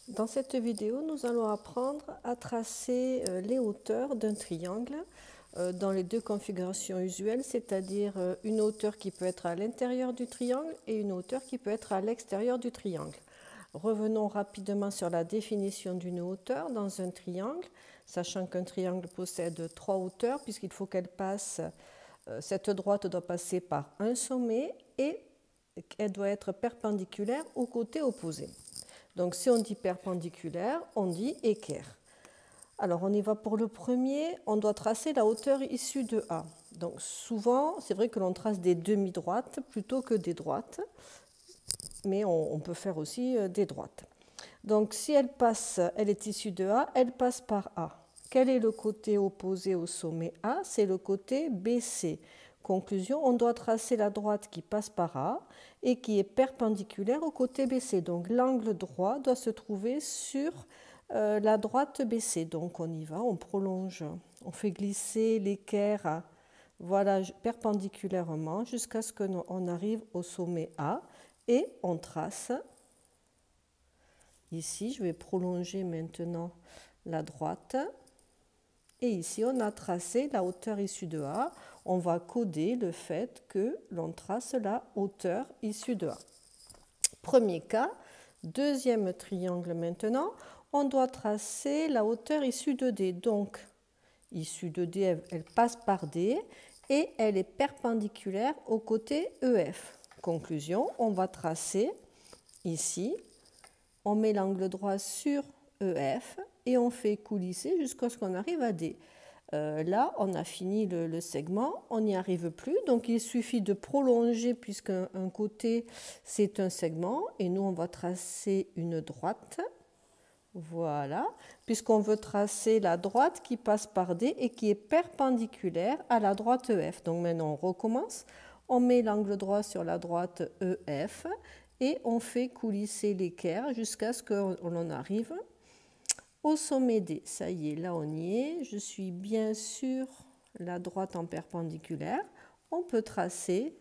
Dans cette vidéo, nous allons apprendre à tracer les hauteurs d'un triangle dans les deux configurations usuelles, c'est-à-dire une hauteur qui peut être à l'intérieur du triangle et une hauteur qui peut être à l'extérieur du triangle. Revenons rapidement sur la définition d'une hauteur dans un triangle, sachant qu'un triangle possède trois hauteurs puisqu'il faut qu'elle passe, cette droite doit passer par un sommet et elle doit être perpendiculaire au côté opposé. Donc si on dit perpendiculaire, on dit équerre. Alors on y va pour le premier, on doit tracer la hauteur issue de A. Donc souvent, c'est vrai que l'on trace des demi-droites plutôt que des droites, mais on peut faire aussi des droites. Donc si elle est issue de A, elle passe par A. Quel est le côté opposé au sommet A? C'est le côté BC. Conclusion, on doit tracer la droite qui passe par A et qui est perpendiculaire au côté BC. Donc l'angle droit doit se trouver sur la droite BC. Donc on y va, on prolonge, on fait glisser l'équerre voilà, perpendiculairement jusqu'à ce qu'on arrive au sommet A et on trace. Ici, je vais prolonger maintenant la droite. Et ici, on a tracé la hauteur issue de A. On va coder le fait que l'on trace la hauteur issue de A. Premier cas. Deuxième triangle maintenant. On doit tracer la hauteur issue de D. Donc, issue de D, elle passe par D et elle est perpendiculaire au côté EF. Conclusion, on va tracer ici. On met l'angle droit sur EF et on fait coulisser jusqu'à ce qu'on arrive à D. Là, on a fini le segment, on n'y arrive plus, donc il suffit de prolonger puisqu'un côté c'est un segment et nous on va tracer une droite. Voilà, puisqu'on veut tracer la droite qui passe par D et qui est perpendiculaire à la droite EF. Donc maintenant on recommence, on met l'angle droit sur la droite EF et on fait coulisser l'équerre jusqu'à ce qu'on en arrive au sommet D. Ça y est, là on y est. Je suis bien sur la droite en perpendiculaire. On peut tracer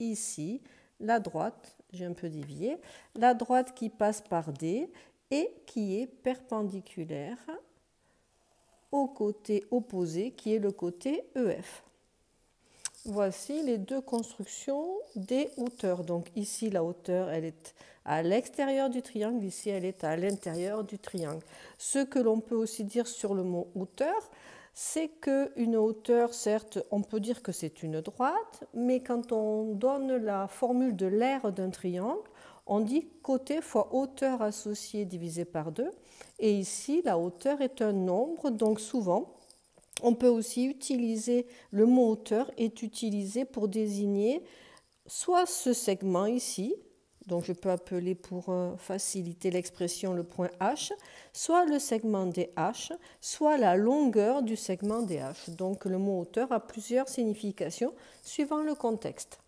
ici la droite, j'ai un peu dévié, la droite qui passe par D et qui est perpendiculaire au côté opposé qui est le côté EF. Voici les deux constructions des hauteurs. Donc ici, la hauteur, elle est à l'extérieur du triangle. Ici, elle est à l'intérieur du triangle. Ce que l'on peut aussi dire sur le mot hauteur, c'est qu'une hauteur, certes, on peut dire que c'est une droite, mais quand on donne la formule de l'aire d'un triangle, on dit côté fois hauteur associée divisé par 2. Et ici, la hauteur est un nombre, donc souvent, on peut aussi utiliser, le mot hauteur est utilisé pour désigner soit ce segment ici, donc je peux appeler pour faciliter l'expression le point H, soit le segment DH, soit la longueur du segment DH. Donc le mot hauteur a plusieurs significations suivant le contexte.